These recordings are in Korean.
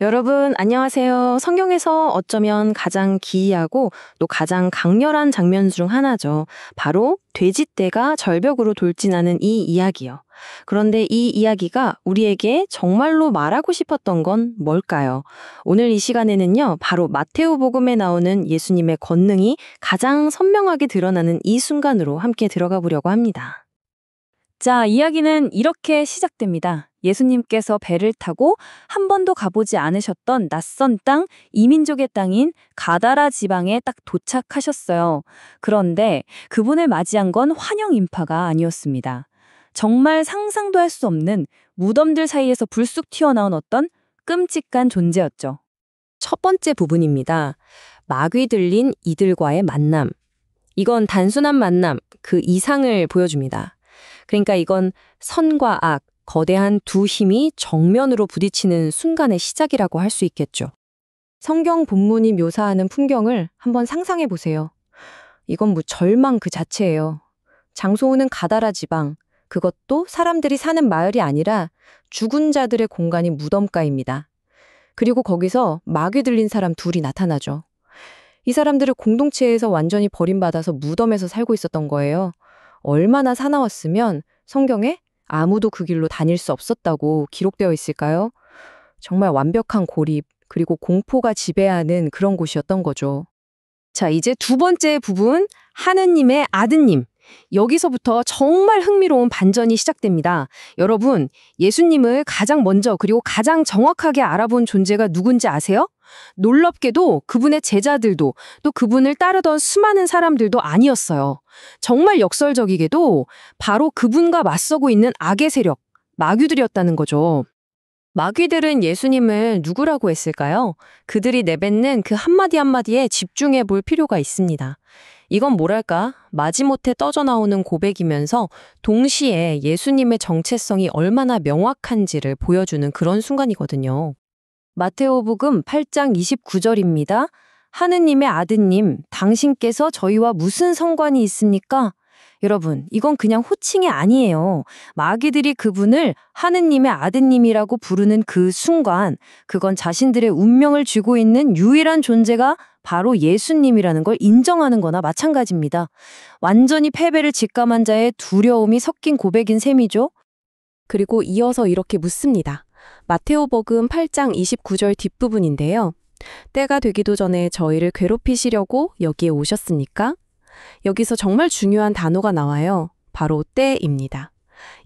여러분, 안녕하세요. 성경에서 어쩌면 가장 기이하고 또 가장 강렬한 장면 중 하나죠. 바로 돼지떼가 절벽으로 돌진하는 이 이야기요. 그런데 이 이야기가 우리에게 정말로 말하고 싶었던 건 뭘까요? 오늘 이 시간에는요, 바로 마테오 복음에 나오는 예수님의 권능이 가장 선명하게 드러나는 이 순간으로 함께 들어가 보려고 합니다. 자, 이야기는 이렇게 시작됩니다. 예수님께서 배를 타고 한 번도 가보지 않으셨던 낯선 땅, 이민족의 땅인 가다라 지방에 딱 도착하셨어요. 그런데 그분을 맞이한 건 환영 인파가 아니었습니다. 정말 상상도 할 수 없는 무덤들 사이에서 불쑥 튀어나온 어떤 끔찍한 존재였죠. 첫 번째 부분입니다. 막이 들린 이들과의 만남. 이건 단순한 만남, 그 이상을 보여줍니다. 그러니까 이건 선과 악, 거대한 두 힘이 정면으로 부딪히는 순간의 시작이라고 할 수 있겠죠. 성경 본문이 묘사하는 풍경을 한번 상상해 보세요. 이건 절망 그 자체예요. 장소는 가다라 지방, 그것도 사람들이 사는 마을이 아니라 죽은 자들의 공간인 무덤가입니다. 그리고 거기서 마귀 들린 사람 둘이 나타나죠. 이 사람들을 공동체에서 완전히 버림받아서 무덤에서 살고 있었던 거예요. 얼마나 사나웠으면 성경에 아무도 그 길로 다닐 수 없었다고 기록되어 있을까요? 정말 완벽한 고립, 그리고 공포가 지배하는 그런 곳이었던 거죠. 자, 이제 두 번째 부분, 하느님의 아드님. 여기서부터 정말 흥미로운 반전이 시작됩니다. 여러분, 예수님을 가장 먼저 그리고 가장 정확하게 알아본 존재가 누군지 아세요? 놀랍게도 그분의 제자들도 또 그분을 따르던 수많은 사람들도 아니었어요. 정말 역설적이게도 바로 그분과 맞서고 있는 악의 세력, 마귀들이었다는 거죠. 마귀들은 예수님을 누구라고 했을까요? 그들이 내뱉는 그 한마디 한마디에 집중해 볼 필요가 있습니다. 이건 뭐랄까, 마지못해 떠져나오는 고백이면서 동시에 예수님의 정체성이 얼마나 명확한지를 보여주는 그런 순간이거든요. 마테오복음 8장 29절입니다. 하느님의 아드님, 당신께서 저희와 무슨 상관이 있습니까? 여러분, 이건 그냥 호칭이 아니에요. 마귀들이 그분을 하느님의 아드님이라고 부르는 그 순간, 그건 자신들의 운명을 쥐고 있는 유일한 존재가 바로 예수님이라는 걸 인정하는 거나 마찬가지입니다. 완전히 패배를 직감한 자의 두려움이 섞인 고백인 셈이죠. 그리고 이어서 이렇게 묻습니다. 마테오복음 8장 29절 뒷부분인데요. 때가 되기도 전에 저희를 괴롭히시려고 여기에 오셨습니까? 여기서 정말 중요한 단어가 나와요. 바로 때입니다.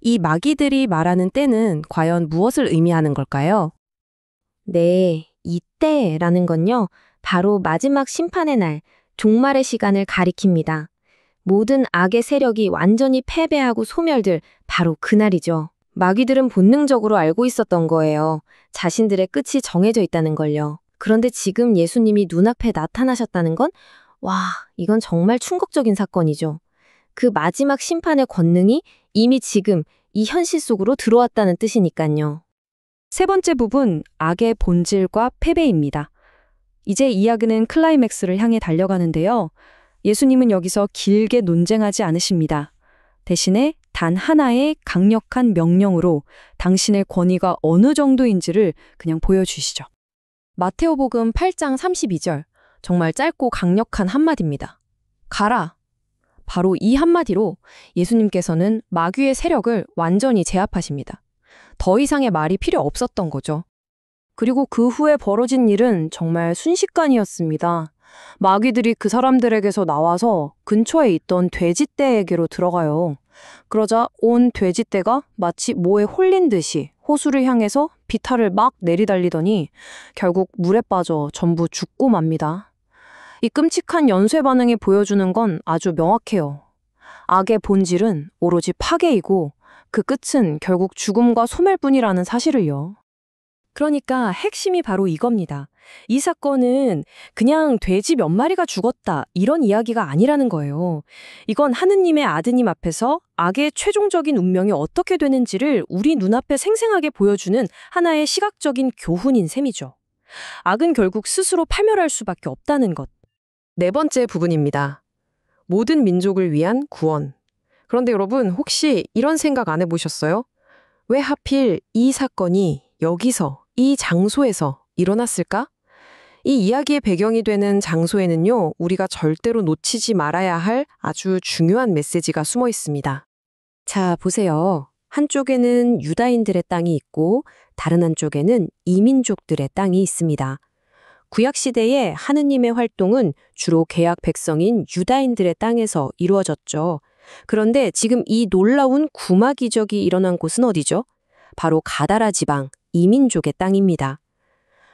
이 마귀들이 말하는 때는 과연 무엇을 의미하는 걸까요? 네, 이 때라는 건요. 바로 마지막 심판의 날, 종말의 시간을 가리킵니다. 모든 악의 세력이 완전히 패배하고 소멸될 바로 그날이죠. 마귀들은 본능적으로 알고 있었던 거예요. 자신들의 끝이 정해져 있다는 걸요. 그런데 지금 예수님이 눈앞에 나타나셨다는 건 와, 이건 정말 충격적인 사건이죠. 그 마지막 심판의 권능이 이미 지금 이 현실 속으로 들어왔다는 뜻이니까요. 세 번째 부분, 악의 본질과 패배입니다. 이제 이야기는 클라이맥스를 향해 달려가는데요. 예수님은 여기서 길게 논쟁하지 않으십니다. 대신에 단 하나의 강력한 명령으로 당신의 권위가 어느 정도인지를 그냥 보여주시죠. 마테오복음 8장 32절, 정말 짧고 강력한 한마디입니다. 가라! 바로 이 한마디로 예수님께서는 마귀의 세력을 완전히 제압하십니다. 더 이상의 말이 필요 없었던 거죠. 그리고 그 후에 벌어진 일은 정말 순식간이었습니다. 마귀들이 그 사람들에게서 나와서 근처에 있던 돼지떼에게로 들어가요. 그러자 온 돼지떼가 마치 뭐에 홀린 듯이 호수를 향해서 비탈을 막 내리달리더니 결국 물에 빠져 전부 죽고 맙니다. 이 끔찍한 연쇄 반응이 보여주는 건 아주 명확해요. 악의 본질은 오로지 파괴이고 그 끝은 결국 죽음과 소멸뿐이라는 사실을요. 그러니까 핵심이 바로 이겁니다. 이 사건은 그냥 돼지 몇 마리가 죽었다 이런 이야기가 아니라는 거예요. 이건 하느님의 아드님 앞에서 악의 최종적인 운명이 어떻게 되는지를 우리 눈앞에 생생하게 보여주는 하나의 시각적인 교훈인 셈이죠. 악은 결국 스스로 파멸할 수밖에 없다는 것. 네 번째 부분입니다. 모든 민족을 위한 구원. 그런데 여러분, 혹시 이런 생각 안 해보셨어요? 왜 하필 이 사건이 여기서, 이 장소에서 일어났을까? 이 이야기의 배경이 되는 장소에는요, 우리가 절대로 놓치지 말아야 할 아주 중요한 메시지가 숨어 있습니다. 자, 보세요. 한쪽에는 유다인들의 땅이 있고 다른 한쪽에는 이민족들의 땅이 있습니다. 구약시대에 하느님의 활동은 주로 개약 백성인 유다인들의 땅에서 이루어졌죠. 그런데 지금 이 놀라운 구마 기적이 일어난 곳은 어디죠? 바로 가다라 지방, 이민족의 땅입니다.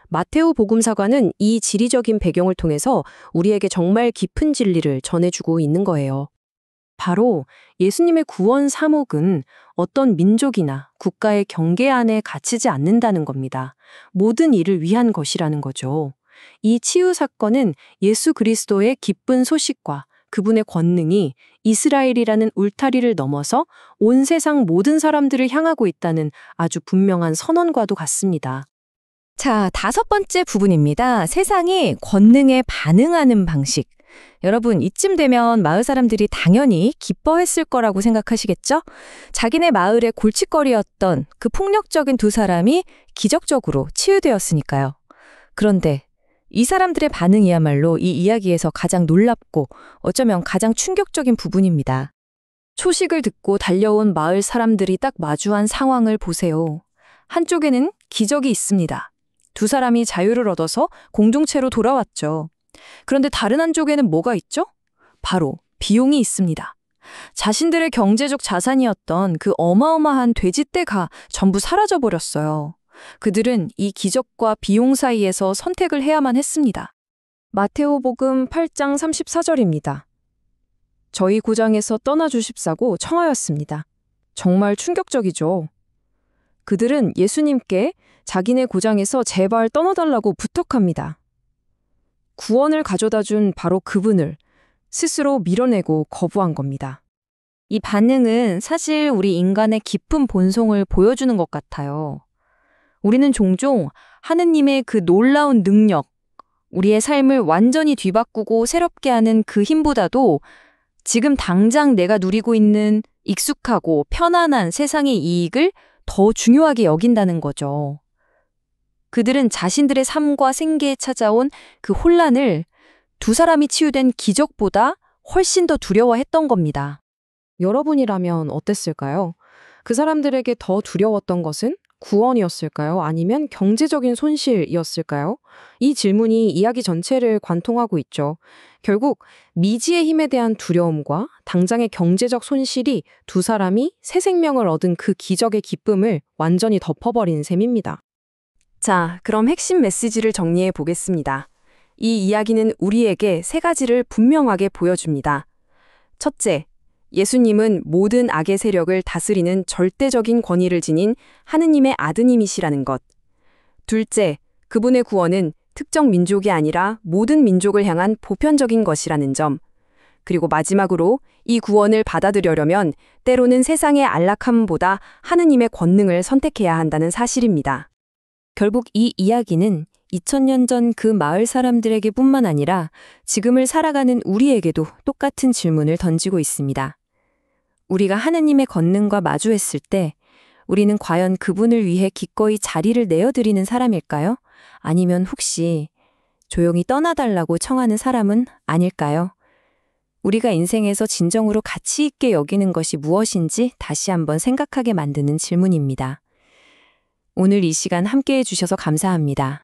마테오 복음사관은 이 지리적인 배경을 통해서 우리에게 정말 깊은 진리를 전해주고 있는 거예요. 바로 예수님의 구원 사목은 어떤 민족이나 국가의 경계 안에 갇히지 않는다는 겁니다. 모든 일을 위한 것이라는 거죠. 이 치유 사건은 예수 그리스도의 기쁜 소식과 그분의 권능이 이스라엘이라는 울타리를 넘어서 온 세상 모든 사람들을 향하고 있다는 아주 분명한 선언과도 같습니다. 자, 5번째 부분입니다. 세상이 권능에 반응하는 방식. 여러분, 이쯤 되면 마을 사람들이 당연히 기뻐했을 거라고 생각하시겠죠? 자기네 마을의 골칫거리였던 그 폭력적인 두 사람이 기적적으로 치유되었으니까요. 그런데 이 사람들의 반응이야말로 이 이야기에서 가장 놀랍고 어쩌면 가장 충격적인 부분입니다. 소식을 듣고 달려온 마을 사람들이 딱 마주한 상황을 보세요. 한쪽에는 기적이 있습니다. 두 사람이 자유를 얻어서 공동체로 돌아왔죠. 그런데 다른 한쪽에는 뭐가 있죠? 바로 비용이 있습니다. 자신들의 경제적 자산이었던 그 어마어마한 돼지떼가 전부 사라져버렸어요. 그들은 이 기적과 비용 사이에서 선택을 해야만 했습니다. 마테오복음 8장 34절입니다. 저희 고장에서 떠나주십사고 청하였습니다. 정말 충격적이죠. 그들은 예수님께 자기네 고장에서 제발 떠나달라고 부탁합니다. 구원을 가져다 준 바로 그분을 스스로 밀어내고 거부한 겁니다. 이 반응은 사실 우리 인간의 깊은 본성을 보여주는 것 같아요. 우리는 종종 하느님의 그 놀라운 능력, 우리의 삶을 완전히 뒤바꾸고 새롭게 하는 그 힘보다도 지금 당장 내가 누리고 있는 익숙하고 편안한 세상의 이익을 더 중요하게 여긴다는 거죠. 그들은 자신들의 삶과 생계에 찾아온 그 혼란을 두 사람이 치유된 기적보다 훨씬 더 두려워했던 겁니다. 여러분이라면 어땠을까요? 그 사람들에게 더 두려웠던 것은 구원이었을까요? 아니면 경제적인 손실이었을까요? 이 질문이 이야기 전체를 관통하고 있죠. 결국 미지의 힘에 대한 두려움과 당장의 경제적 손실이 두 사람이 새 생명을 얻은 그 기적의 기쁨을 완전히 덮어버린 셈입니다. 자, 그럼 핵심 메시지를 정리해 보겠습니다. 이 이야기는 우리에게 3가지를 분명하게 보여줍니다. 첫째, 예수님은 모든 악의 세력을 다스리는 절대적인 권위를 지닌 하느님의 아드님이시라는 것. 둘째, 그분의 구원은 특정 민족이 아니라 모든 민족을 향한 보편적인 것이라는 점. 그리고 마지막으로 이 구원을 받아들여려면 때로는 세상의 안락함보다 하느님의 권능을 선택해야 한다는 사실입니다. 결국 이 이야기는 2000년 전 그 마을 사람들에게 뿐만 아니라 지금을 살아가는 우리에게도 똑같은 질문을 던지고 있습니다. 우리가 하느님의 권능과 마주했을 때 우리는 과연 그분을 위해 기꺼이 자리를 내어드리는 사람일까요? 아니면 혹시 조용히 떠나달라고 청하는 사람은 아닐까요? 우리가 인생에서 진정으로 가치 있게 여기는 것이 무엇인지 다시 한번 생각하게 만드는 질문입니다. 오늘 이 시간 함께해 주셔서 감사합니다.